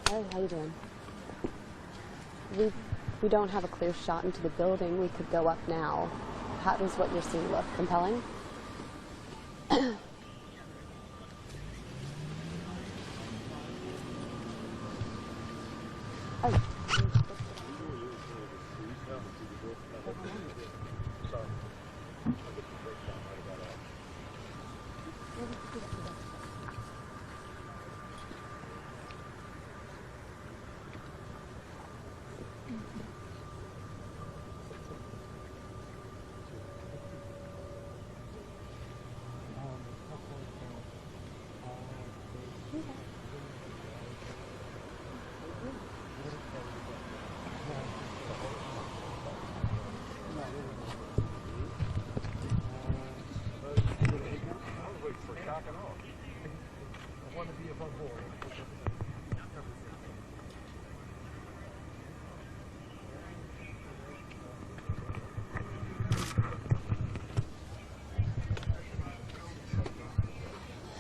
Hi, how you doing? We don't have a clear shot into the building. We could go up now. How does what you're seeing look? Compelling? Oh.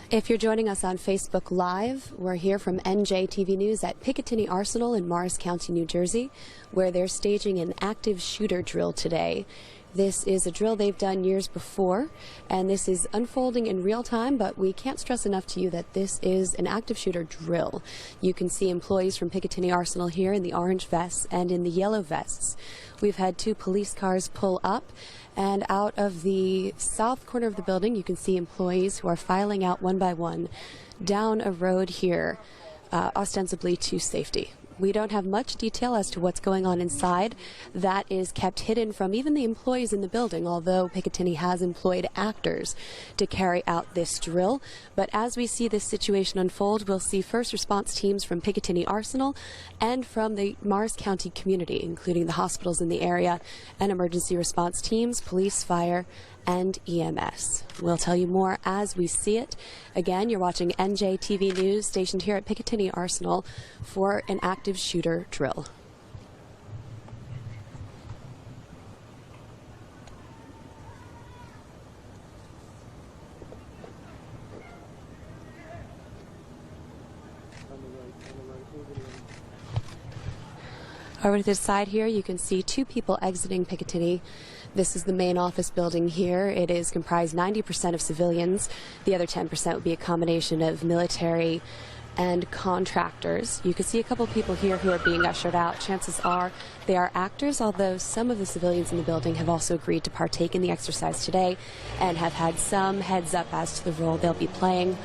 If you're joining us on Facebook Live, we're here from NJTV News at Picatinny Arsenal in Morris County, New Jersey, where they're staging an active shooter drill today. This is a drill they've done years before, and this is unfolding in real time, but we can't stress enough to you that this is an active shooter drill. You can see employees from Picatinny Arsenal here in the orange vests and in the yellow vests. We've had 2 police cars pull up, and out of the south corner of the building, you can see employees who are filing out one by one down a road here, ostensibly to safety. We don't have much detail as to what's going on inside. That is kept hidden from even the employees in the building, although Picatinny has employed actors to carry out this drill. But as we see this situation unfold, we'll see first response teams from Picatinny Arsenal and from the Morris County community, including the hospitals in the area, and emergency response teams, police, fire, and EMS. We'll tell you more as we see it. Again, you're watching NJTV News, stationed here at Picatinny Arsenal for an active shooter drill. Over to the side here, you can see 2 people exiting Picatinny. This is the main office building here. It is comprised 90% of civilians. The other 10% would be a combination of military and contractors. You can see a couple people here who are being ushered out. Chances are they are actors, although some of the civilians in the building have also agreed to partake in the exercise today and have had some heads up as to the role they'll be playing.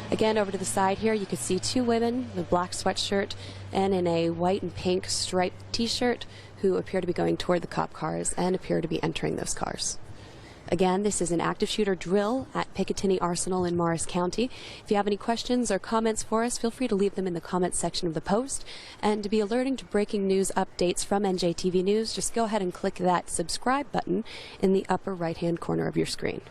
Again, over to the side here, you can see 2 women in a black sweatshirt and in a white and pink striped t-shirt who appear to be going toward the cop cars and appear to be entering those cars. Again, this is an active shooter drill at Picatinny Arsenal in Morris County. If you have any questions or comments for us, feel free to leave them in the comments section of the post. And to be alerting to breaking news updates from NJTV News, just go ahead and click that subscribe button in the upper right-hand corner of your screen.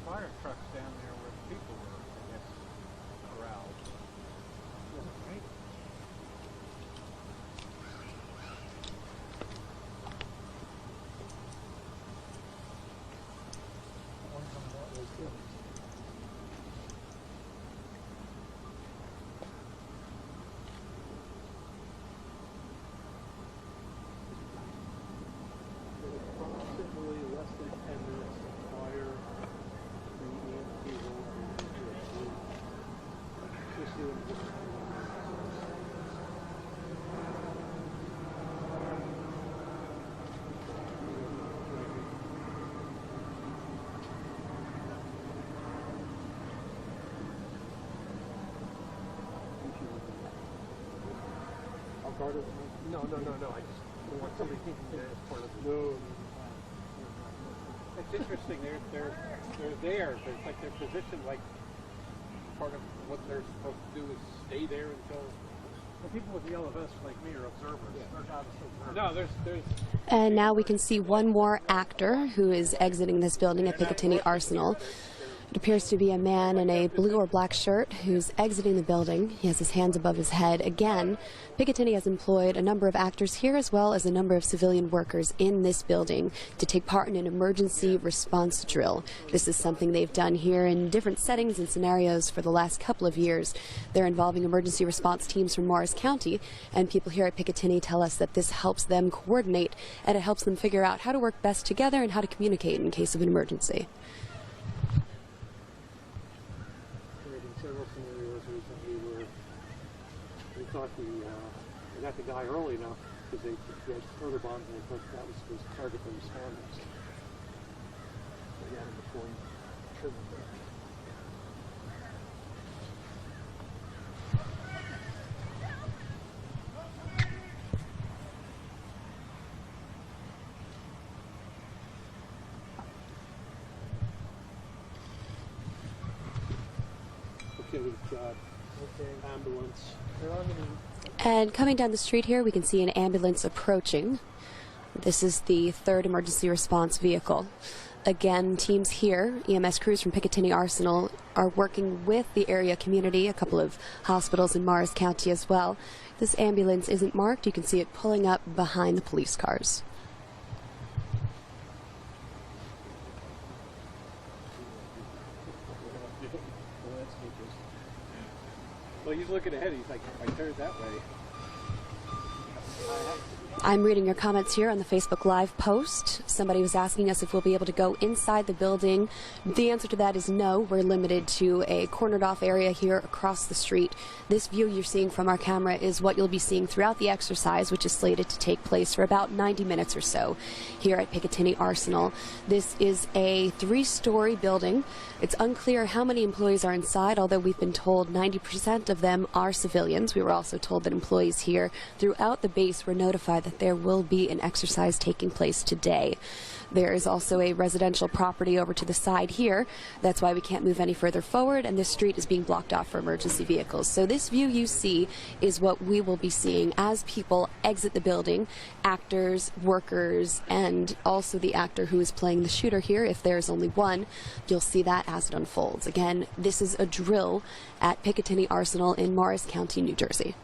fire trucks down there where the people were, I guess, corralled. Right? Approximately less than 10 minutes to fire the EMT just doing this. I'll guard it. No. I just don't want somebody thinking that it's part of the. No. It's interesting. They're there. It's like they're positioned like part of what they're supposed to do is stay there until. The people with the yellow vests like me are observers. Yeah. They're not observers. No, there's. And now we can see one more actor who is exiting this building at Picatinny Arsenal. It appears to be a man in a blue or black shirt who's exiting the building. He has his hands above his head. Again, Picatinny has employed a number of actors here as well as a number of civilian workers in this building to take part in an emergency response drill. This is something they've done here in different settings and scenarios for the last couple of years. They're involving emergency response teams from Morris County, and people here at Picatinny tell us that this helps them coordinate and it helps them figure out how to work best together and how to communicate in case of an emergency. Several scenarios recently where we thought we got the guy early enough because they had further bombs and they thought that was target the responders. They got him before he triggered that. Okay, we've got ambulance. And coming down the street here, we can see an ambulance approaching. This is the 3rd emergency response vehicle. Again, teams here, EMS crews from Picatinny Arsenal, are working with the area community, a couple of hospitals in Morris County as well. This ambulance isn't marked. You can see it pulling up behind the police cars. Well, he's looking ahead. He's like, if I turn that way. I'm reading your comments here on the Facebook Live post. Somebody was asking us if we'll be able to go inside the building. The answer to that is no. We're limited to a cornered off area here across the street. This view you're seeing from our camera is what you'll be seeing throughout the exercise, which is slated to take place for about 90 minutes or so here at Picatinny Arsenal. This is a 3-story building. It's unclear how many employees are inside, although we've been told 90% of them are civilians. We were also told that employees here throughout the base were notified that there will be an exercise taking place today. There is also a residential property over to the side here. That's why we can't move any further forward, and this street is being blocked off for emergency vehicles. So this view you see is what we will be seeing as people exit the building, actors, workers, and also the actor who is playing the shooter here. If there's only one, you'll see that as it unfolds. Again, this is a drill at Picatinny Arsenal in Morris County, New Jersey.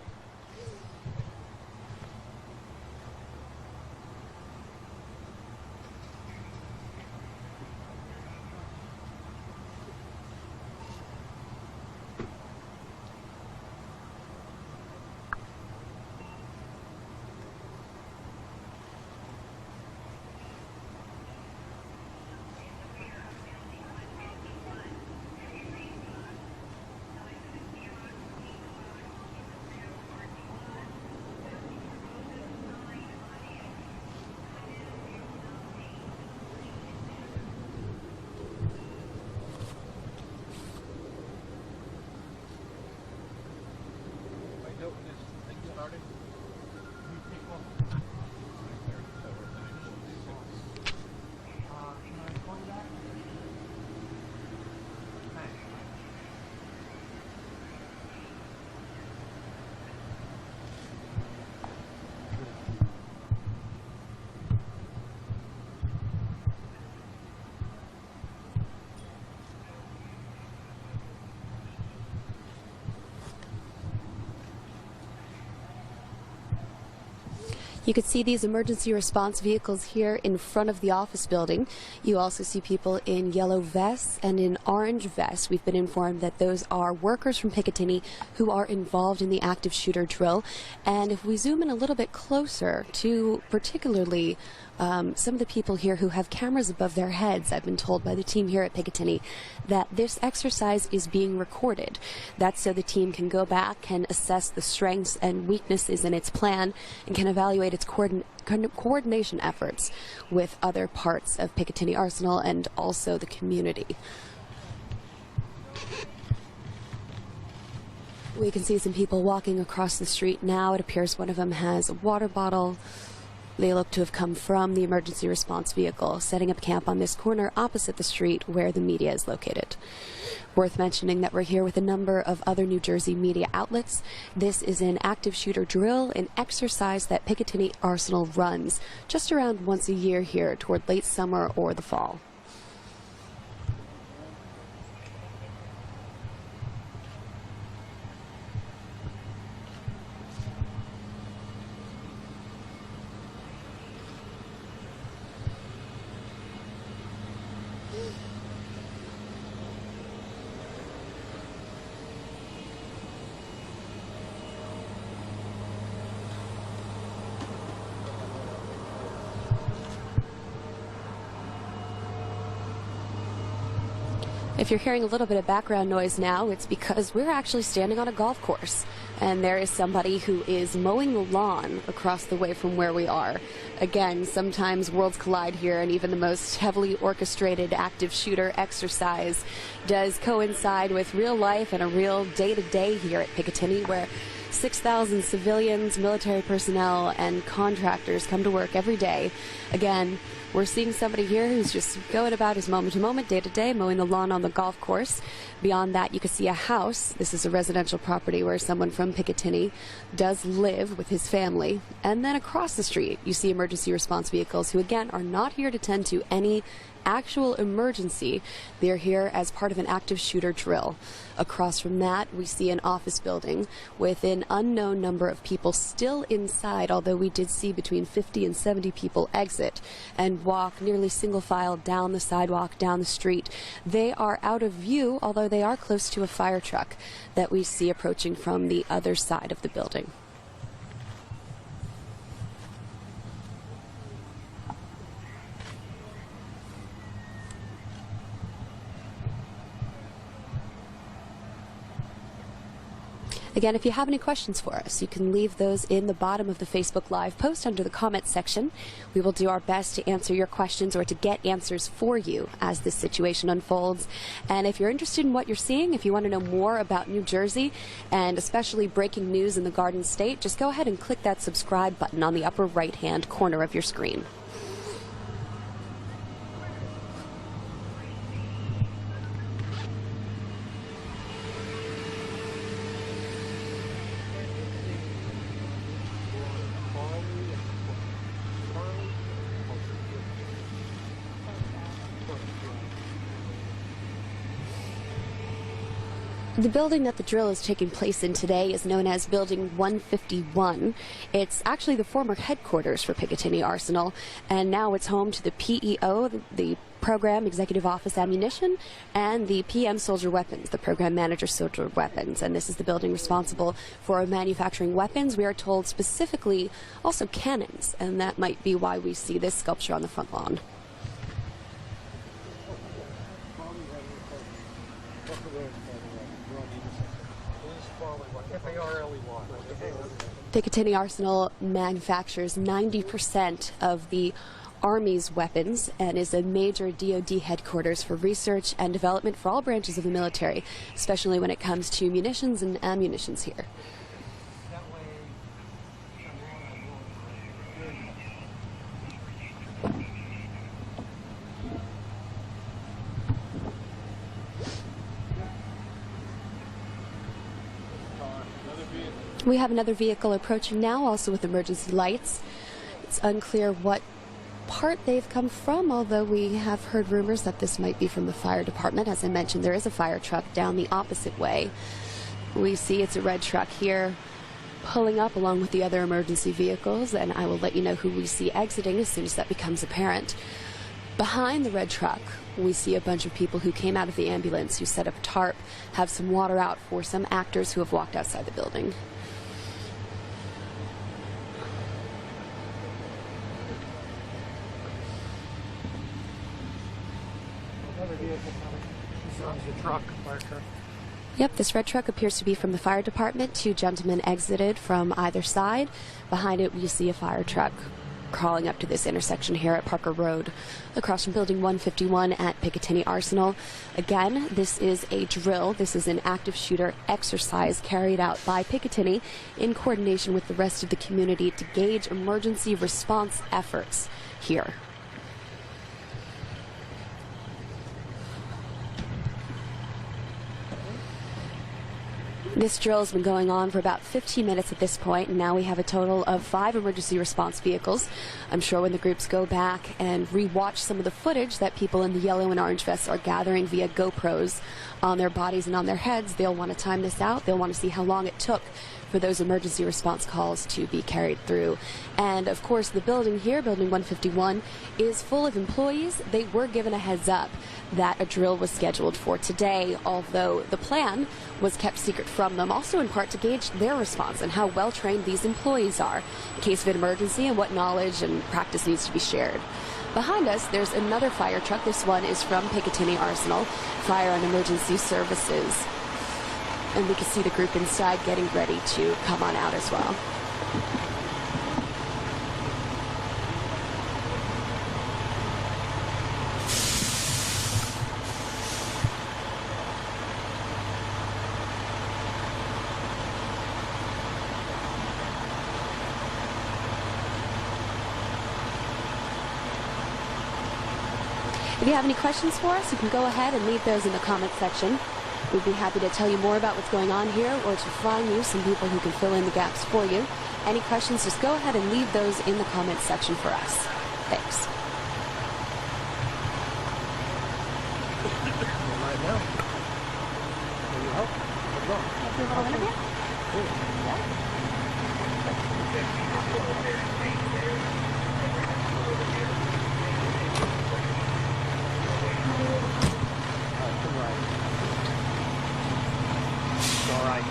You could see these emergency response vehicles here in front of the office building. You also see people in yellow vests and in orange vests. We've been informed that those are workers from Picatinny who are involved in the active shooter drill. And if we zoom in a little bit closer to particularly some of the people here who have cameras above their heads, I've been told by the team here at Picatinny that this exercise is being recorded. That's so the team can go back and assess the strengths and weaknesses in its plan and can evaluate its coordination efforts with other parts of Picatinny Arsenal and also the community. We can see some people walking across the street now. It appears one of them has a water bottle. They look to have come from the emergency response vehicle, setting up camp on this corner opposite the street where the media is located. Worth mentioning that we're here with a number of other New Jersey media outlets. This is an active shooter drill, an exercise that Picatinny Arsenal runs just around once a year here toward late summer or the fall. If you're hearing a little bit of background noise now, it's because we're actually standing on a golf course, and there is somebody who is mowing the lawn across the way from where we are. Again, sometimes worlds collide here, and even the most heavily orchestrated active shooter exercise does coincide with real life and a real day-to-day here at Picatinny, where 6,000 civilians, military personnel, and contractors come to work every day. Again, we're seeing somebody here who's just going about his moment-to-moment, day-to-day, mowing the lawn on the golf course. Beyond that, you can see a house. This is a residential property where someone from Picatinny does live with his family. And then across the street, you see emergency response vehicles who, again, are not here to tend to any actual emergency. They're here as part of an active shooter drill. Across from that, we see an office building with an unknown number of people still inside, although we did see between 50 and 70 people exit and walk nearly single file down the sidewalk, down the street. They are out of view, although they are close to a fire truck that we see approaching from the other side of the building. Again, if you have any questions for us, you can leave those in the bottom of the Facebook Live post under the comments section. We will do our best to answer your questions or to get answers for you as this situation unfolds. And if you're interested in what you're seeing, if you want to know more about New Jersey and especially breaking news in the Garden State, just go ahead and click that subscribe button on the upper right-hand corner of your screen. The building that the drill is taking place in today is known as Building 151. It's actually the former headquarters for Picatinny Arsenal, and now it's home to the PEO, the Program Executive Office Ammunition, and the PM Soldier Weapons, the Program Manager Soldier Weapons. And this is the building responsible for manufacturing weapons. We are told specifically also cannons, and that might be why we see this sculpture on the front lawn. Picatinny Arsenal manufactures 90% of the Army's weapons and is a major DoD headquarters for research and development for all branches of the military, especially when it comes to munitions and ammunitions here. We have another vehicle approaching now, also with emergency lights. It's unclear what part they've come from, although we have heard rumors that this might be from the fire department. As I mentioned, there is a fire truck down the opposite way. We see it's a red truck here. pulling up along with the other emergency vehicles, and I will let you know who we see exiting as soon as that becomes apparent. Behind the red truck, we see a bunch of people who came out of the ambulance, who set up a tarp, have some water out for some actors who have walked outside the building. Another vehicle coming. This is the truck, fire truck. Yep, this red truck appears to be from the fire department. Two gentlemen exited from either side. Behind it, we see a fire truck crawling up to this intersection here at Parker Road, across from Building 151 at Picatinny Arsenal. Again, this is a drill. This is an active shooter exercise carried out by Picatinny in coordination with the rest of the community to gauge emergency response efforts here. This drill has been going on for about 15 minutes at this point, and now we have a total of 5 emergency response vehicles. I'm sure when the groups go back and re-watch some of the footage that people in the yellow and orange vests are gathering via GoPros on their bodies and on their heads, they'll want to time this out. They'll want to see how long it took for those emergency response calls to be carried through. And of course, the building here, Building 151, is full of employees. They were given a heads up that a drill was scheduled for today, although the plan was kept secret from them, also in part to gauge their response and how well trained these employees are in case of an emergency and what knowledge and practice needs to be shared. Behind us, there's another fire truck. This one is from Picatinny Arsenal, Fire and Emergency Services. And we can see the group inside getting ready to come on out as well. If you have any questions for us, you can go ahead and leave those in the comments section. We'd be happy to tell you more about what's going on here or to find you some people who can fill in the gaps for you. Any questions, just go ahead and leave those in the comments section for us. Thanks. Right now. Can you help? What's wrong? Can I do a little interview? Yeah. All right.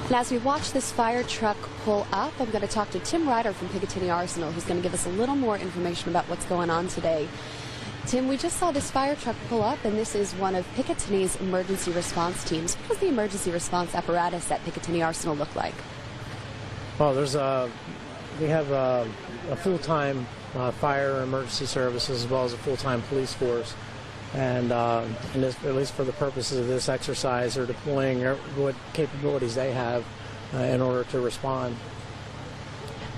And as we watch this fire truck pull up, I'm going to talk to Tim Ryder from Picatinny Arsenal, who's going to give us a little more information about what's going on today. Tim, we just saw this fire truck pull up, and this is one of Picatinny's emergency response teams. What does the emergency response apparatus at Picatinny Arsenal look like? Well, we have a full-time fire and emergency services as well as a full-time police force. And at least for the purposes of this exercise, they're deploying what capabilities they have in order to respond.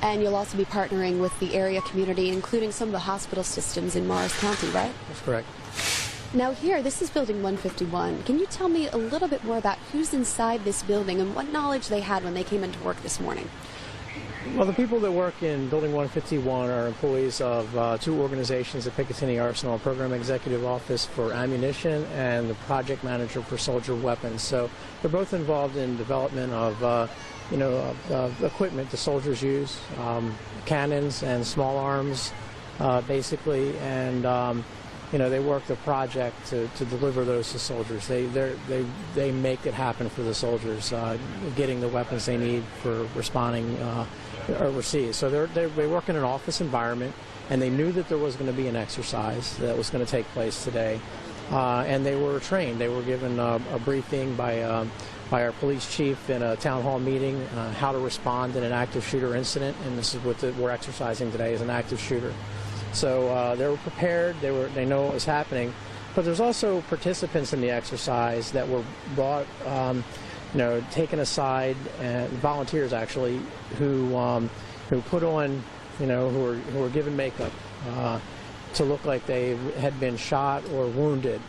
And you'll also be partnering with the area community, including some of the hospital systems in Morris County, right? That's correct. Now here, this is Building 151. Can you tell me a little bit more about who's inside this building and what knowledge they had when they came into work this morning? Well, the people that work in Building 151 are employees of 2 organizations at Picatinny Arsenal, Program Executive Office for Ammunition and the Project Manager for Soldier Weapons. So they're both involved in development of equipment the soldiers use, cannons and small arms, basically, and they work the project to deliver those to soldiers. They make it happen for the soldiers, getting the weapons they need for responding overseas. So they work in an office environment, and they knew that there was going to be an exercise that was going to take place today, and they were trained. They were given a briefing by our police chief in a town hall meeting how to respond in an active shooter incident, and this is what we're exercising today, is an active shooter. So they were prepared. They know what was happening, but there's also participants in the exercise that were brought, taken aside, and volunteers actually, who put on, who were given makeup, to look like they had been shot or wounded.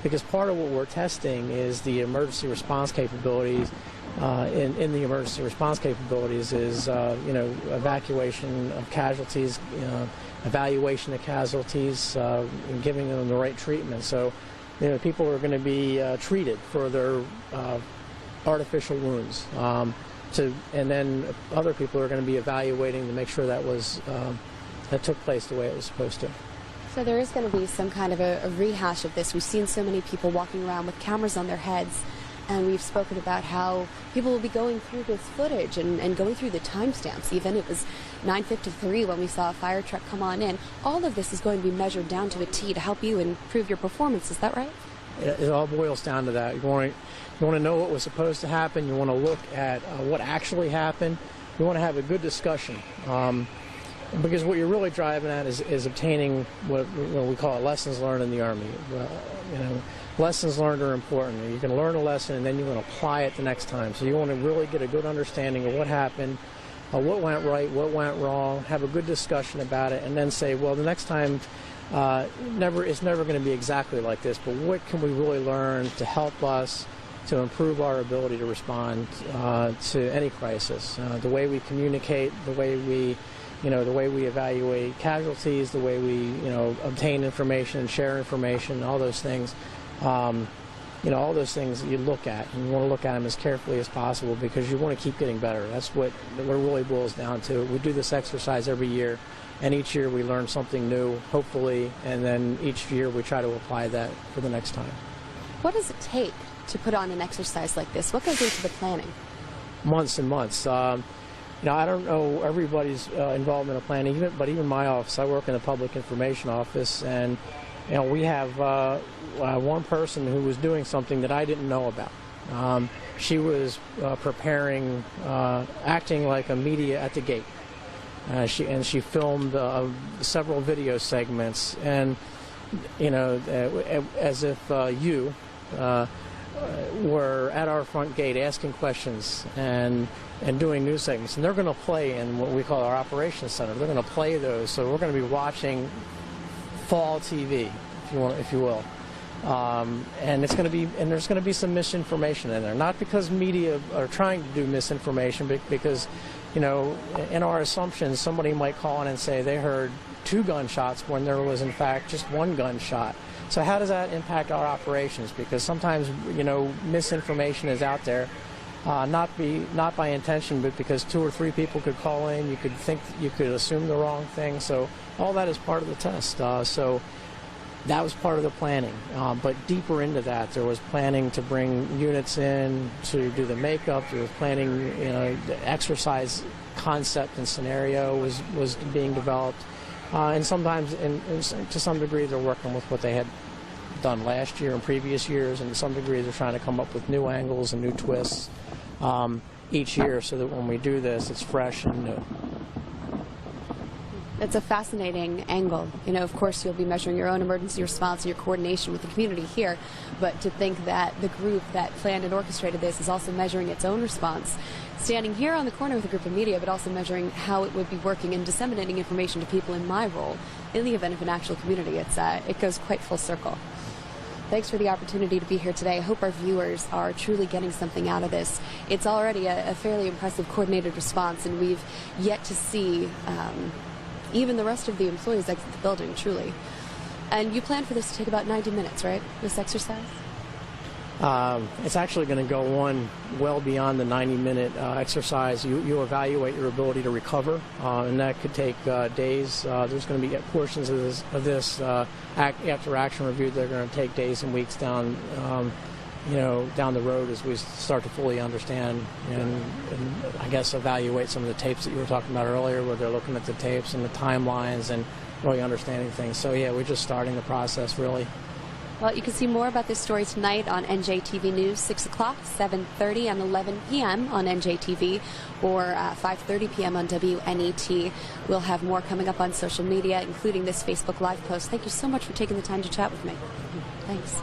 Because part of what we're testing is the emergency response capabilities. In the emergency response capabilities is, evacuation of casualties, evaluation of casualties, and giving them the right treatment. So, people are going to be treated for their artificial wounds. And then other people are going to be evaluating to make sure that took place the way it was supposed to. So there is going to be some kind of a rehash of this. We've seen so many people walking around with cameras on their heads, and we've spoken about how people will be going through this footage and going through the timestamps. Even it was 9:53 when we saw a fire truck come on in. All of this is going to be measured down to a T to help you improve your performance. Is that right? It all boils down to that. You want to know what was supposed to happen. You want to look at what actually happened. You want to have a good discussion. Because what you're really driving at is obtaining what we call lessons learned in the Army. Lessons learned are important. You can learn a lesson and then you want to apply it the next time. So you want to really get a good understanding of what happened, what went right, what went wrong, have a good discussion about it, and then say, well, the next time it's never going to be exactly like this, but what can we really learn to help us to improve our ability to respond to any crisis? The way we communicate, the way we evaluate casualties, the way we, obtain information and share information, all those things. All those things you look at, and you want to look at them as carefully as possible because you want to keep getting better. That's what it really boils down to. We do this exercise every year, and each year we learn something new, hopefully, and then each year we try to apply that for the next time. What does it take to put on an exercise like this? What goes into the planning? Months and months. I don't know everybody's involvement in planning, but even my office, I work in the public information office, and we have one person who was doing something that I didn't know about. She was preparing, acting like a media at the gate. She filmed several video segments, and as if you were at our front gate asking questions and doing news segments. And they're going to play in what we call our operations center. They're going to play those, so we're going to be watching fall TV, if you will. And there's going to be some misinformation in there. Not because media are trying to do misinformation, but because, in our assumptions, somebody might call in and say they heard 2 gunshots when there was in fact just 1 gunshot. So how does that impact our operations? Because sometimes, misinformation is out there, not by intention, but because 2 or 3 people could call in, you could assume the wrong thing. So all that is part of the test. So that was part of the planning. But deeper into that, there was planning to bring units in to do the makeup. There was planning, the exercise concept and scenario was being developed. And sometimes, to some degree, they're working with what they had done last year and previous years, and to some degree, they're trying to come up with new angles and new twists each year so that when we do this, it's fresh and new. It's a fascinating angle. Of course, you'll be measuring your own emergency response and your coordination with the community here, but to think that the group that planned and orchestrated this is also measuring its own response, standing here on the corner with a group of media, but also measuring how it would be working and disseminating information to people in my role in the event of an actual community. It goes quite full circle. Thanks for the opportunity to be here today. I hope our viewers are truly getting something out of this. It's already a fairly impressive coordinated response, and we've yet to see even the rest of the employees exit the building, truly. And you plan for this to take about 90 minutes, right, this exercise? It's actually going to go on well beyond the 90-minute exercise. You evaluate your ability to recover, and that could take days. There's going to be portions of this after action review that are going to take days and weeks down the road as we start to fully understand and I guess evaluate some of the tapes that you were talking about earlier, where they're looking at the tapes and the timelines and really understanding things. So yeah, we're just starting the process, really. Well, you can see more about this story tonight on NJTV News, 6 o'clock, 7:30, and 11 p.m. on NJTV, or 5:30 p.m. on WNET. We'll have more coming up on social media, including this Facebook Live post. Thank you so much for taking the time to chat with me. Thanks.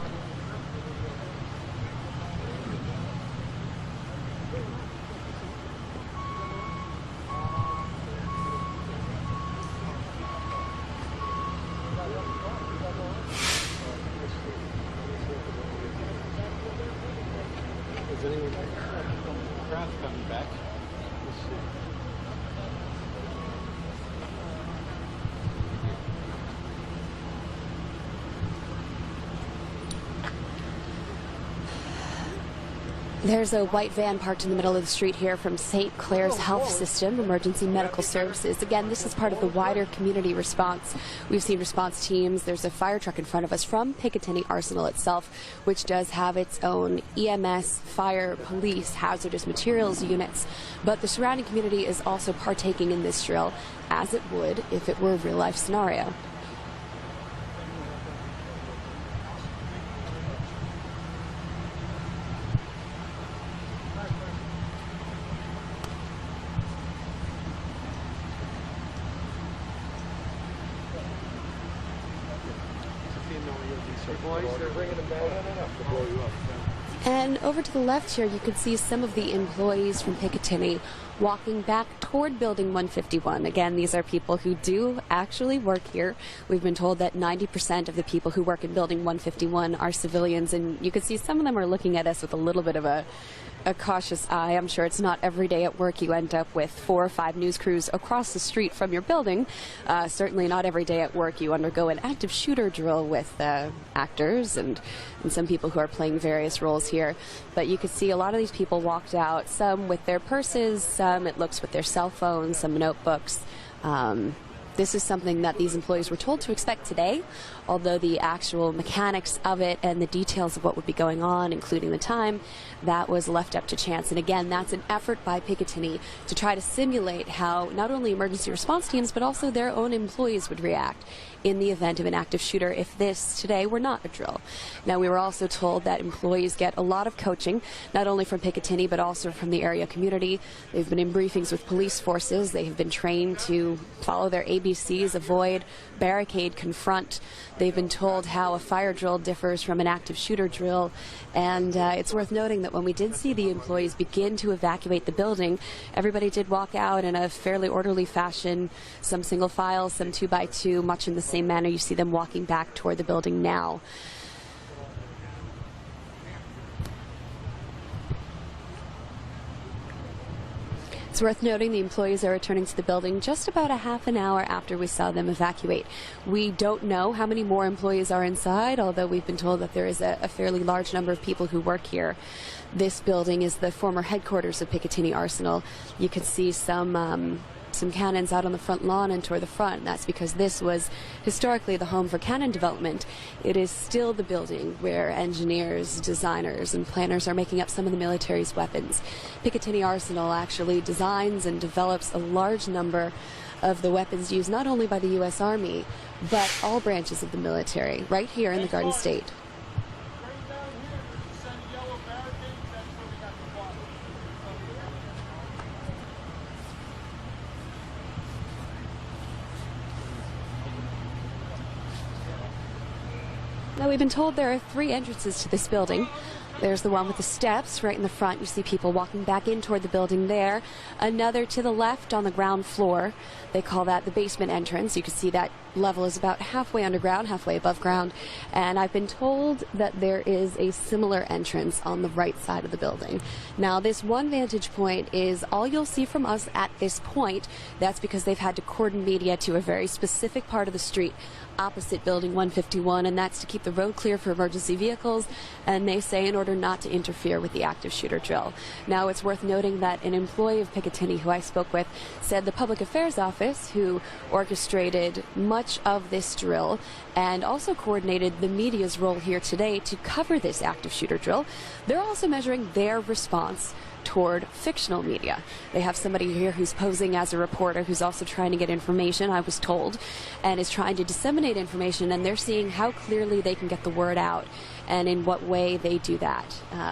There's a white van parked in the middle of the street here from St. Clair's Health System, Emergency Medical Services. Again, this is part of the wider community response. We've seen response teams. There's a fire truck in front of us from Picatinny Arsenal itself, which does have its own EMS, fire, police, hazardous materials units. But the surrounding community is also partaking in this drill, as it would if it were a real-life scenario. And over to the left here, you can see some of the employees from Picatinny walking back toward Building 151. Again, these are people who do actually work here. We've been told that 90% of the people who work in Building 151 are civilians, and you can see some of them are looking at us with a little bit of a cautious eye. I'm sure it's not every day at work you end up with 4 or 5 news crews across the street from your building. Certainly not every day at work you undergo an active shooter drill with actors and some people who are playing various roles here. But you could see a lot of these people walked out, some with their purses, some it looks with their cell phones, some notebooks. This is something that these employees were told to expect today, although the actual mechanics of it and the details of what would be going on, including the time, that was left up to chance. And again, that's an effort by Picatinny to try to simulate how not only emergency response teams, but also their own employees would react in the event of an active shooter if this today were not a drill. Now, we were also told that employees get a lot of coaching, not only from Picatinny, but also from the area community. They've been in briefings with police forces. They have been trained to follow their ABCs, avoid, barricade, confront. They've been told how a fire drill differs from an active shooter drill. And it's worth noting that when we did see the employees begin to evacuate the building, everybody did walk out in a fairly orderly fashion, some single file, some 2x2, much in the same manner you see them walking back toward the building now. It's worth noting the employees are returning to the building just about a half an hour after we saw them evacuate. We don't know how many more employees are inside, although we've been told that there is a fairly large number of people who work here. This building is the former headquarters of Picatinny Arsenal. You can see some cannons out on the front lawn and toward the front. That's because this was historically the home for cannon development. It is still the building where engineers, designers, and planners are making up some of the military's weapons. Picatinny Arsenal actually designs and develops a large number of the weapons used not only by the U.S. Army, but all branches of the military, right here in the Garden State. Now, we've been told there are 3 entrances to this building. There's the one with the steps right in the front. You see people walking back in toward the building there. Another to the left on the ground floor. They call that the basement entrance. You can see that level is about halfway underground, halfway above ground. And I've been told that there is a similar entrance on the right side of the building. Now, this one vantage point is all you'll see from us at this point. That's because they've had to cordon media to a very specific part of the street opposite Building 151, and that's to keep the road clear for emergency vehicles, and they say in order not to interfere with the active shooter drill. Now, it's worth noting that an employee of Picatinny who I spoke with said the Public Affairs Office, who orchestrated much of this drill and also coordinated the media's role here today to cover this active shooter drill, they're also measuring their response toward fictional media. They have somebody here who's posing as a reporter who's also trying to get information, I was told, and is trying to disseminate information, and they're seeing how clearly they can get the word out and in what way they do that.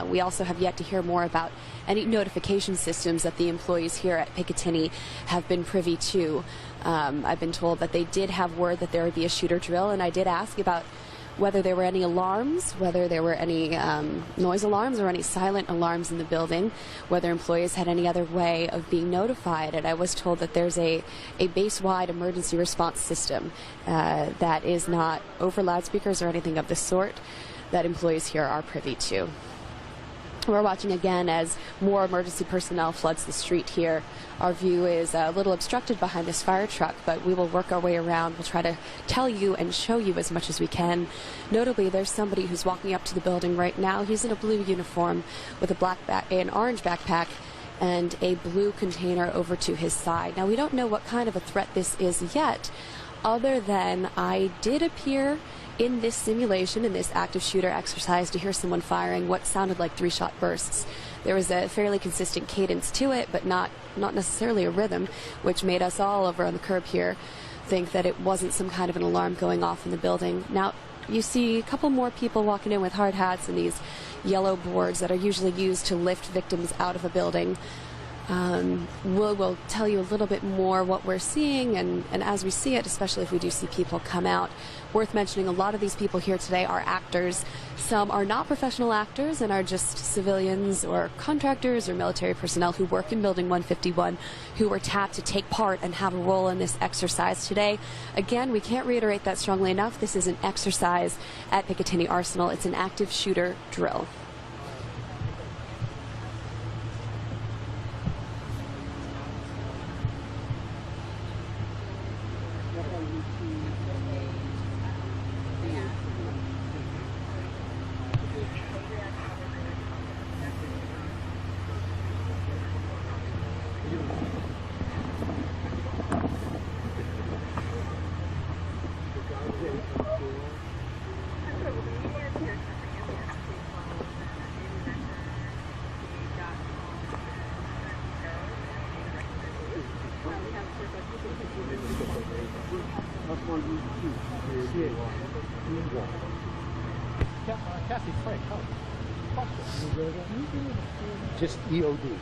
We also have yet to hear more about any notification systems that the employees here at Picatinny have been privy to. I've been told that they did have word that there would be a shooter drill, and I did ask about whether there were any alarms, whether there were any noise alarms or any silent alarms in the building, whether employees had any other way of being notified. And I was told that there's a base-wide emergency response system that is not over loudspeakers or anything of the sort that employees here are privy to. We're watching again as more emergency personnel floods the street here. Our view is a little obstructed behind this fire truck, but we will work our way around. We'll try to tell you and show you as much as we can. Notably, there's somebody who's walking up to the building right now. He's in a blue uniform with an orange backpack and a blue container over to his side. Now, we don't know what kind of a threat this is yet, other than I did appear in this simulation, in this active shooter exercise, to hear someone firing what sounded like 3-shot bursts. There was a fairly consistent cadence to it, but not necessarily a rhythm, which made us all over on the curb here think that it wasn't some kind of an alarm going off in the building. Now, you see a couple more people walking in with hard hats and these yellow boards that are usually used to lift victims out of a building. We'll tell you a little bit more what we're seeing, and as we see it, especially if we do see people come out. Worth mentioning, a lot of these people here today are actors. Some are not professional actors and are just civilians or contractors or military personnel who work in Building 151 who were tapped to take part and have a role in this exercise today. Again, we can't reiterate that strongly enough. This is an exercise at Picatinny Arsenal. It's an active shooter drill. Kathy Frank, just EOD.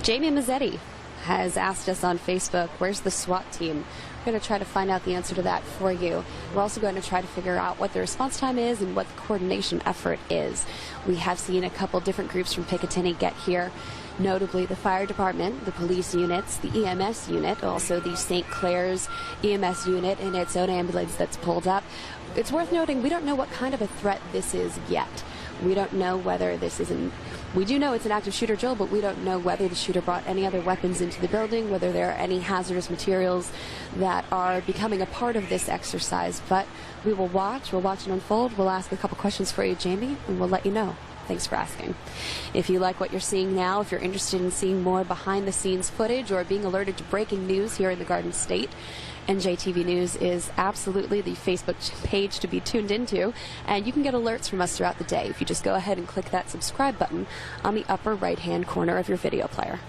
Jamie Mazzetti has asked us on Facebook, where's the SWAT team? We're going to try to find out the answer to that for you. We're also going to try to figure out what the response time is and what the coordination effort is. We have seen a couple different groups from Picatinny get here, notably the fire department, the police units, the EMS unit, also the St. Clair's EMS unit and its own ambulance that's pulled up. It's worth noting we don't know what kind of a threat this is yet. We don't know whether this is we do know it's an active shooter drill, but we don't know whether the shooter brought any other weapons into the building, whether there are any hazardous materials that are becoming a part of this exercise. But we will watch. We'll watch it unfold. We'll ask a couple questions for you, Jamie, and we'll let you know. Thanks for asking. If you like what you're seeing now, if you're interested in seeing more behind-the-scenes footage or being alerted to breaking news here in the Garden State, NJTV News is absolutely the Facebook page to be tuned into, and you can get alerts from us throughout the day if you just go ahead and click that subscribe button on the upper right-hand corner of your video player.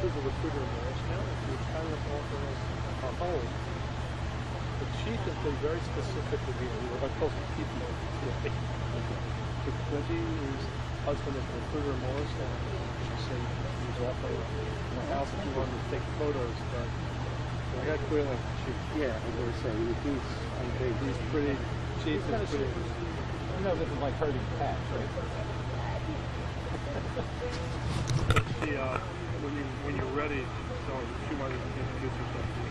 The recruiter in Morris County, who was trying to offer us a home. The chief has been very specific with me. We were supposed to keep him. Quincy, who's husband of the recruiter in Morris County, she said he was offering my house if you wanted to take photos, but I got clear like the chief. Yeah, I was going to say, he's pretty Chief is pretty. You know this is like herding cats, right? See, when you're ready, so she might introduce herself to you.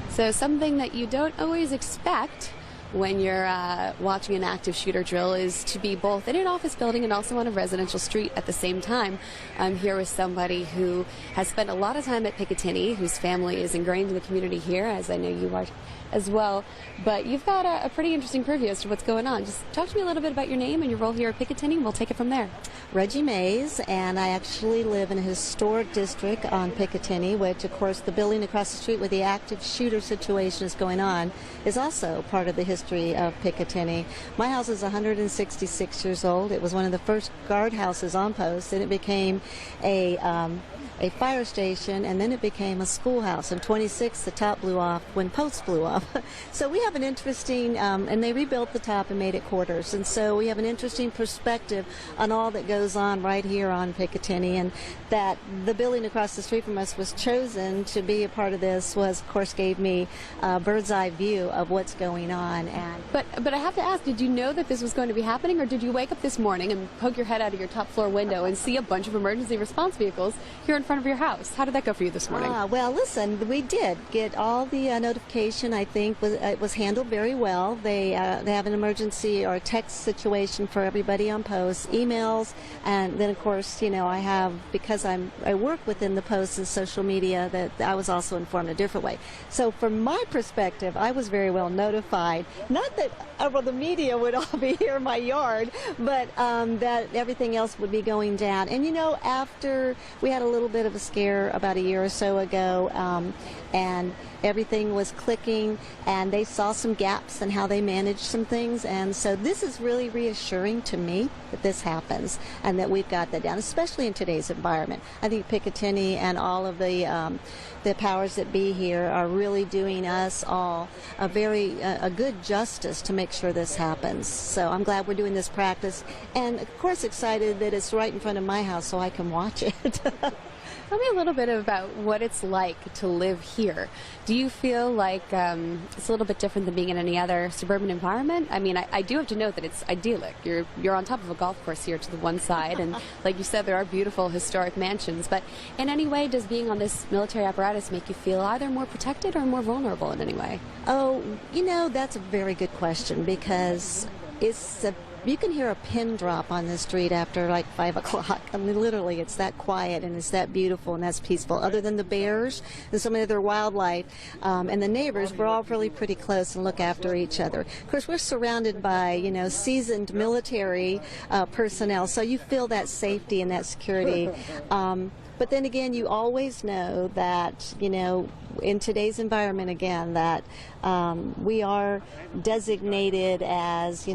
So something that you don't always expect when you're watching an active shooter drill is to be both in an office building and also on a residential street at the same time. I'm here with somebody who has spent a lot of time at Picatinny, whose family is ingrained in the community here, as I know you are as well. But you've got a pretty interesting preview as to what's going on. Just talk to me a little bit about your name and your role here at Picatinny, and we'll take it from there. Reggie Mays, and I actually live in a historic district on Picatinny, which, of course, the building across the street where the active shooter situation is going on is also part of the history of Picatinny. My house is 166 years old. It was one of the first guardhouses on post, and it became a fire station, and then it became a schoolhouse. In 26, the top blew off when posts blew off. So we have an interesting, and they rebuilt the top and made it quarters. And so we have an interesting perspective on all that goes on right here on Picatinny, and that the building across the street from us was chosen to be a part of this was, of course, gave me a bird's eye view of what's going on. And But I have to ask, did you know that this was going to be happening, or did you wake up this morning and poke your head out of your top floor window and see a bunch of emergency response vehicles here in front of your house? How did that go for you this morning? Well, listen, we did get all the notification. I think it was handled very well. They have an emergency or a text situation for everybody on post, emails, and then of course, you know, I have, because I work within the post and social media, that I was also informed a different way. So from my perspective, I was very well notified. Not that the media would all be here in my yard, but that everything else would be going down. And you know, after we had a little bit of a scare about a year or so ago, and everything was clicking, and they saw some gaps in how they managed some things, and so this is really reassuring to me that this happens and that we've got that down, especially in today's environment. I think Picatinny and all of the powers that be here are really doing us all a good justice to make sure this happens. So I'm glad we're doing this practice, and of course excited that it's right in front of my house so I can watch it. Tell me a little bit about what it's like to live here. Do you feel like it's a little bit different than being in any other suburban environment? I mean, I do have to note that it's idyllic. You're on top of a golf course here to the one side, and like you said, there are beautiful historic mansions. But in any way, does being on this military apparatus make you feel either more protected or more vulnerable in any way? Oh, that's a very good question, because you can hear a pin drop on the street after like 5 o'clock. I mean, literally, it's that quiet and it's that beautiful and that's peaceful. Other than the bears and some of their wildlife and the neighbors, we're all really pretty close and look after each other. Of course, we're surrounded by, seasoned military personnel, so you feel that safety and that security. But then again, you always know that, in today's environment again, that we are designated as,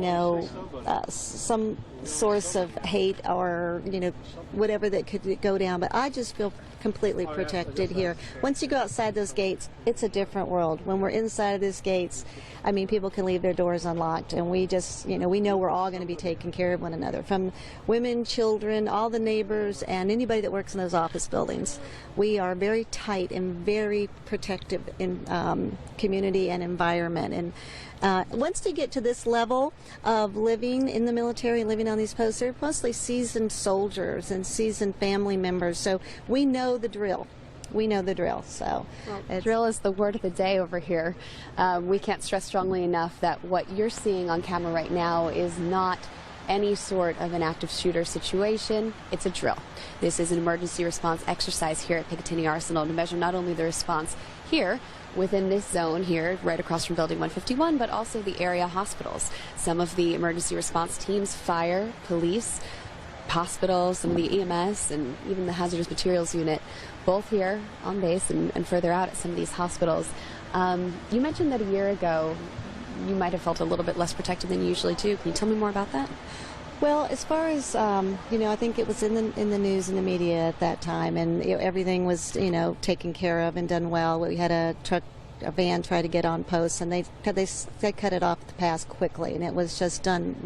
some source of hate or, whatever that could go down. But I just feel completely protected here. Once you go outside those gates, it's a different world. When we're inside of those gates, I mean, people can leave their doors unlocked, and we just, we know we're all going to be taking care of one another, from women, children, all the neighbors, and anybody that works in those office buildings. We are very tight and very protective in community and environment. And once you get to this level of living in the military and living on these posts, they're mostly seasoned soldiers and seasoned family members, so we know the drill. We know the drill. So, drill is the word of the day over here. We can't stress strongly enough that what you're seeing on camera right now is not any sort of an active shooter situation. It's a drill. This is an emergency response exercise here at Picatinny Arsenal to measure not only the response here within this zone here right across from Building 151, but also the area hospitals. Some of the emergency response teams, fire, police, hospitals, some of the EMS, and even the hazardous materials unit, both here on base and further out at some of these hospitals. You mentioned that a year ago you might have felt a little bit less protected than you usually do. Can you tell me more about that? Well, as far as, I think it was in the news and the media at that time, and everything was, taken care of and done well. We had a van try to get on post, and they cut it off the pass quickly, and it was just done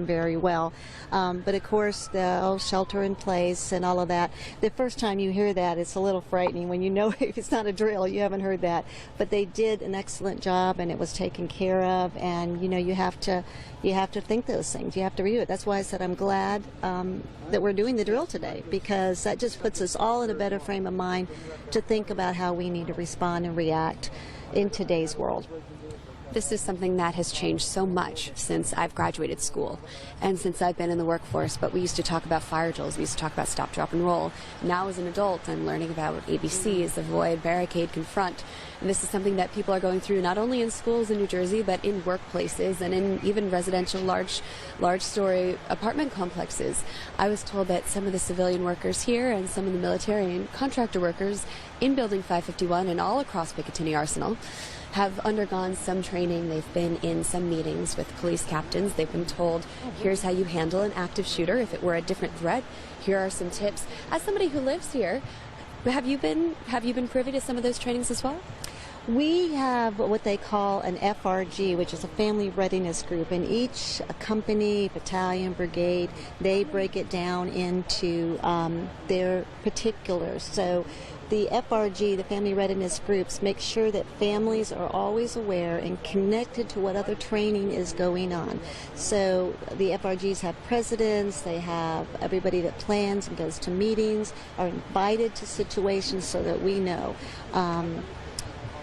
very well. But of course, the shelter in place and all of that. The first time you hear that, it's a little frightening when if it's not a drill, you haven't heard that. But they did an excellent job, and it was taken care of. And you have to think those things. You have to redo it. That's why I said I'm glad that we're doing the drill today, because that just puts us all in a better frame of mind to think about how we need to respond and react in today's world. This is something that has changed so much since I've graduated school and since I've been in the workforce. But we used to talk about fire drills, we used to talk about stop, drop, and roll. Now as an adult, I'm learning about ABCs, avoid, barricade, confront. And this is something that people are going through not only in schools in New Jersey, but in workplaces and in even residential large-story apartment complexes. I was told that some of the civilian workers here and some of the military and contractor workers in Building 551 and all across Picatinny Arsenal have undergone some training. They've been in some meetings with police captains. They've been told, here's how you handle an active shooter if it were a different threat. Here are some tips. As somebody who lives here, have you been privy to some of those trainings as well? We have what they call an FRG, which is a family readiness group, and each company, battalion, brigade, they break it down into their particulars. So the FRG, the family readiness groups, make sure that families are always aware and connected to what other training is going on. So the FRGs have presidents, they have everybody that plans and goes to meetings, are invited to situations so that we know.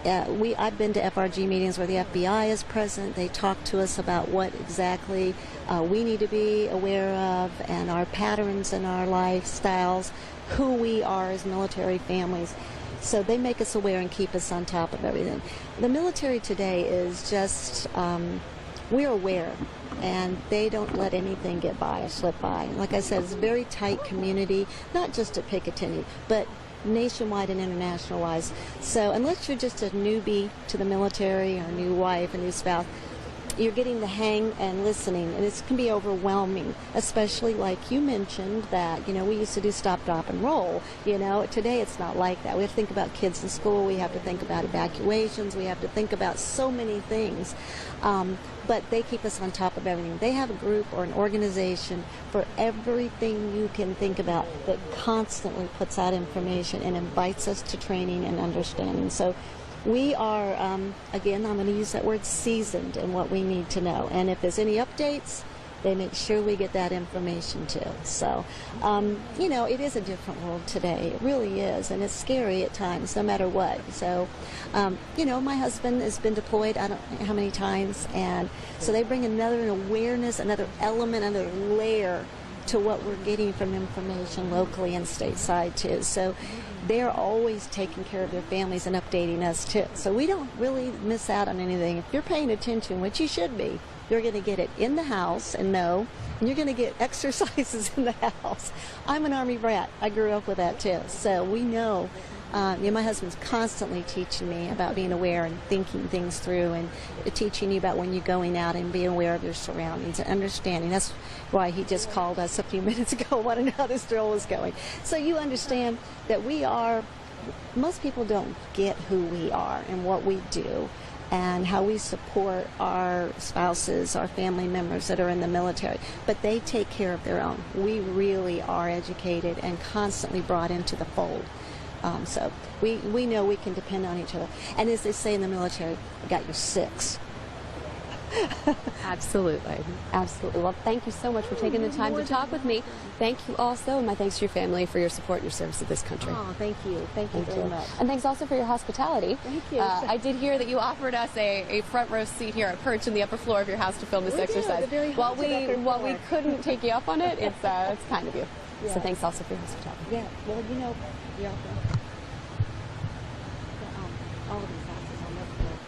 I've been to FRG meetings where the FBI is present. They talk to us about what exactly we need to be aware of and our patterns and our lifestyles, who we are as military families. So they make us aware and keep us on top of everything. The military today is just, we're aware, and they don't let anything get by or slip by. Like I said, it's a very tight community, not just at Picatinny, but nationwide and international-wise. So unless you're just a newbie to the military or a new wife, a new spouse, you're getting the hang and listening, and it can be overwhelming, especially like you mentioned that, we used to do stop, drop, and roll. Today it's not like that. We have to think about kids in school. We have to think about evacuations. We have to think about so many things. But they keep us on top of everything. They have a group or an organization for everything you can think about that constantly puts out information and invites us to training and understanding. So we are, again, I'm going to use that word, seasoned in what we need to know. And if there's any updates, they make sure we get that information too. So, it is a different world today. It really is. And it's scary at times, no matter what. So, my husband has been deployed, I don't know how many times. And so they bring another awareness, another element, another layer to what we're getting from information locally and stateside too. So they're always taking care of their families and updating us too. So we don't really miss out on anything. If you're paying attention, which you should be, you're going to get it in the house and and you're going to get exercises in the house. I'm an Army brat. I grew up with that too. So we know. My husband's constantly teaching me about being aware and thinking things through, and teaching you about when you're going out and being aware of your surroundings and understanding. That's why he just called us a few minutes ago, wanting to know how this drill was going. So you understand that most people don't get who we are and what we do and how we support our spouses, our family members that are in the military. But they take care of their own. We really are educated and constantly brought into the fold. So we know we can depend on each other. And as they say in the military, I got your six. Absolutely. Absolutely. Well, thank you so much for taking the time to talk with me. Thank you also, and my thanks to your family for your support and your service to this country. Oh, thank you. Thank you very much. And thanks also for your hospitality. Thank you. I did hear that you offered us a front row seat here at Perch in the upper floor of your house to film this exercise. While we couldn't take you up on it, it's kind of you. Yeah. So thanks also for your hospitality. Yeah. Well, you're welcome. All of these houses on this floor.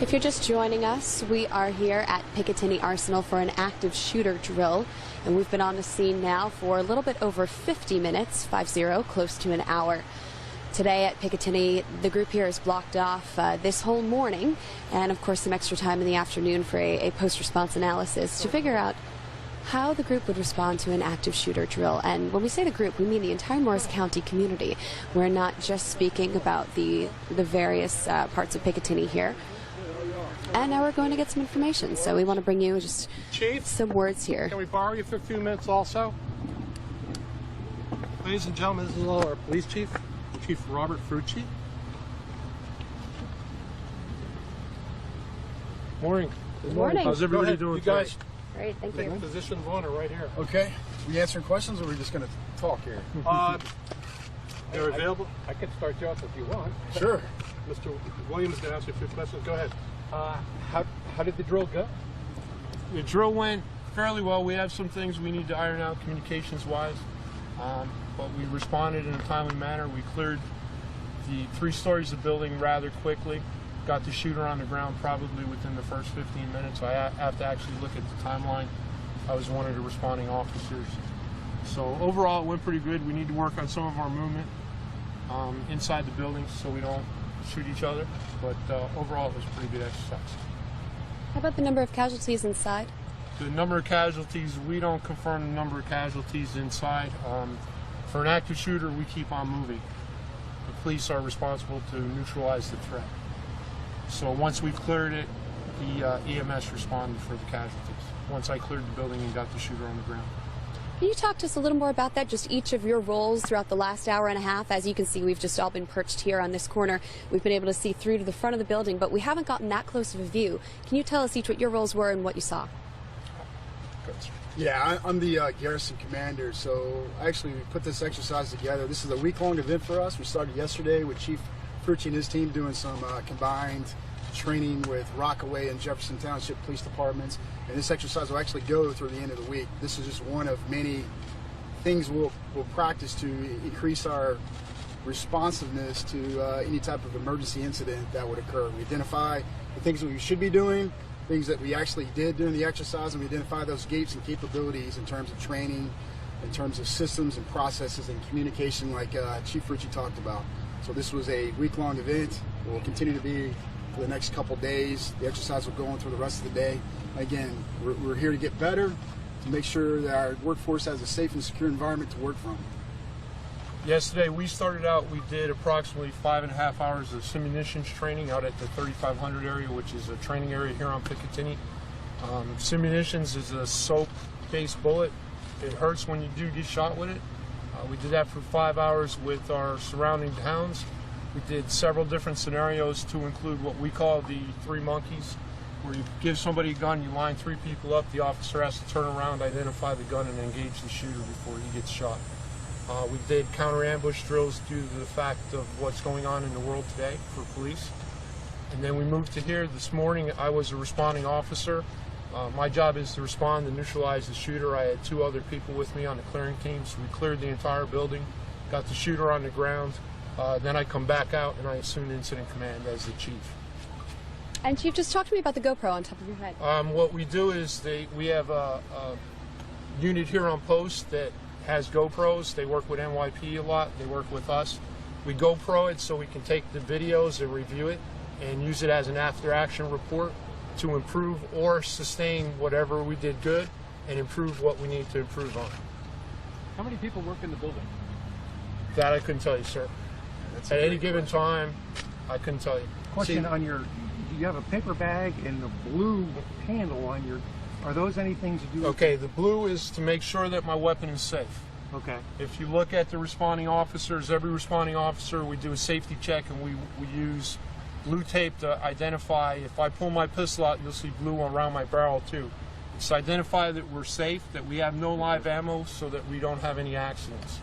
If you're just joining us, we are here at Picatinny Arsenal for an active shooter drill, and we've been on the scene now for a little bit over 50 minutes, 50, close to an hour. Today at Picatinny, the group here is blocked off this whole morning, and of course some extra time in the afternoon for a post-response analysis to figure out how the group would respond to an active shooter drill. And when we say the group, we mean the entire Morris County community. We're not just speaking about the various parts of Picatinny here. And now we're going to get some information, so we want to bring you just Chief, some words here. can we borrow you for a few minutes also? Ladies and gentlemen, this is our police chief, Chief Robert Frucci. Morning. Good morning. How's everybody doing? You guys, Great, thank take you. position of honor right here. Okay. We answering questions, or are we just going to talk here? They're available. I can start you off if you want. Sure. Mr. Williams is going to ask you a few questions. Go ahead. How did the drill go? The drill went fairly well. We have some things we need to iron out communications-wise, but we responded in a timely manner. We cleared the 3 stories of the building rather quickly. Got the shooter on the ground probably within the first 15 minutes. I have to actually look at the timeline. I was one of the responding officers. So overall, it went pretty good. We need to work on some of our movement inside the building so we don't shoot each other. But overall, it was a pretty good exercise. How about the number of casualties inside? The number of casualties, we don't confirm the number of casualties inside. For an active shooter, we keep on moving. The police are responsible to neutralize the threat. So once we've cleared it, the EMS responded for the casualties. Once I cleared the building and got the shooter on the ground. Can you talk to us a little more about that, just each of your roles throughout the last hour and a half? As you can see, we've just all been perched here on this corner. We've been able to see through to the front of the building, but we haven't gotten that close of a view. Can you tell us each what your roles were and what you saw? Yeah, I'm the garrison commander, so actually we put this exercise together. This is a week-long event for us. We started yesterday with Chief Frucci and his team doing some combined training with Rockaway and Jefferson Township Police Departments, and this exercise will actually go through the end of the week. This is just one of many things we'll practice to increase our responsiveness to any type of emergency incident that would occur. We identify the things that we should be doing, things that we actually did during the exercise, and we identify those gaps and capabilities in terms of training, in terms of systems and processes and communication, like Chief Frucci talked about. So this was a week-long event. It will continue to be for the next couple days. The exercise will go on through the rest of the day. Again, we're here to get better, to make sure that our workforce has a safe and secure environment to work from. Yesterday we started out, we did approximately 5.5 hours of simunitions training out at the 3500 area, which is a training area here on Picatinny. Simunitions is a soap-based bullet. It hurts when you do get shot with it. We did that for 5 hours with our surrounding towns. We did several different scenarios to include what we call the 3 monkeys, where you give somebody a gun, you line 3 people up, the officer has to turn around, identify the gun, and engage the shooter before he gets shot. We did counter-ambush drills due to the fact of what's going on in the world today for police. And then we moved to here. This morning I was a responding officer. My job is to respond and neutralize the shooter. I had 2 other people with me on the clearing team, so we cleared the entire building, got the shooter on the ground. Then I come back out and I assume incident command as the chief. And Chief, just talk to me about the GoPro on top of your head. What we do is we have a unit here on post that has GoPros. They work with NYP a lot. They work with us. We GoPro it so we can take the videos and review it and use it as an after-action report to improve or sustain whatever we did good and improve what we need to improve on. How many people work in the building? That I couldn't tell you, sir. At any given time, I couldn't tell you. Question on your, you have a paper bag and the blue handle on your, are those anything to do with? Okay, the blue is to make sure that my weapon is safe. Okay. If you look at the responding officers, every responding officer, we do a safety check and we use blue tape to identify. If I pull my pistol out, you'll see blue around my barrel too. It's to identify that we're safe, that we have no live ammo so that we don't have any accidents.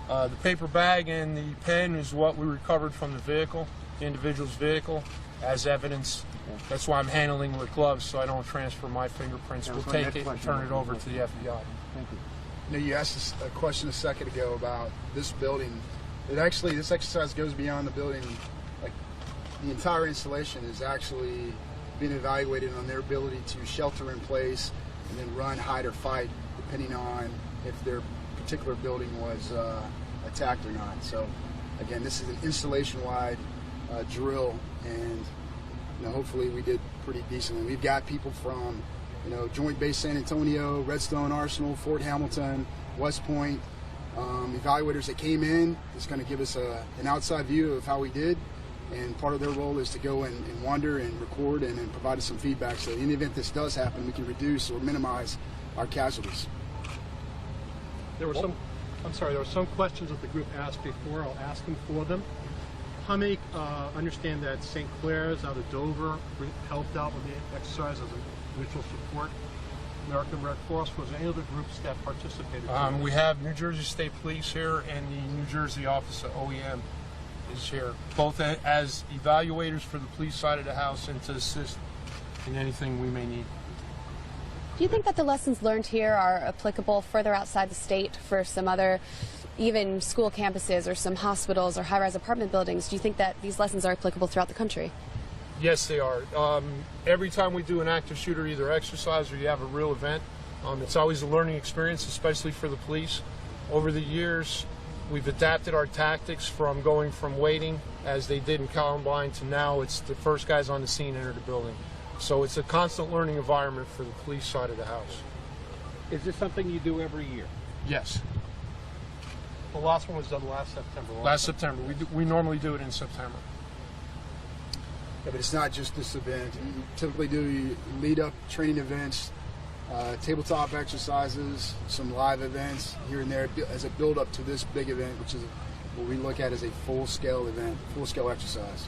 The paper bag and the pen is what we recovered from the vehicle, the individual's vehicle, as evidence. That's why I'm handling with gloves so I don't transfer my fingerprints. We'll take it and turn it over to the FBI. Thank you. Now, you asked us a question a second ago about this building. It actually, this exercise goes beyond the building, like the entire installation is actually being evaluated on their ability to shelter in place and then run, hide, or fight, depending on if their particular building was attacked or not. So again, this is an installation-wide drill, and hopefully we did pretty decently. We've got people from Joint Base San Antonio, Redstone Arsenal, Fort Hamilton, West Point, evaluators that came in. It's going to give us an outside view of how we did, and part of their role is to go and wander and record and provide us some feedback, so in the event this does happen, we can reduce or minimize our casualties. There were some questions that the group asked before. I'll ask them for them. How many understand that St. Clair's out of Dover helped out with the exercise as a mutual support? American Red Cross, was there any other groups that participated? We have New Jersey State Police here, and the New Jersey Office of OEM is here, both as evaluators for the police side of the house and to assist in anything we may need. Do you think that the lessons learned here are applicable further outside the state for some other, even school campuses or some hospitals or high-rise apartment buildings? Do you think that these lessons are applicable throughout the country? Yes, they are. Every time we do an active shooter, either exercise or you have a real event, it's always a learning experience, especially for the police. Over the years, we've adapted our tactics from going from waiting, as they did in Columbine, to now it's the first guys on the scene enter the building. So it's a constant learning environment for the police side of the house. Is this something you do every year? Yes. The last one was done last September. Last September. We normally do it in September. Yeah, but it's not just this event. You typically do lead-up training events, tabletop exercises, some live events here and there as a build-up to this big event, which is what we look at as a full-scale event, full-scale exercise.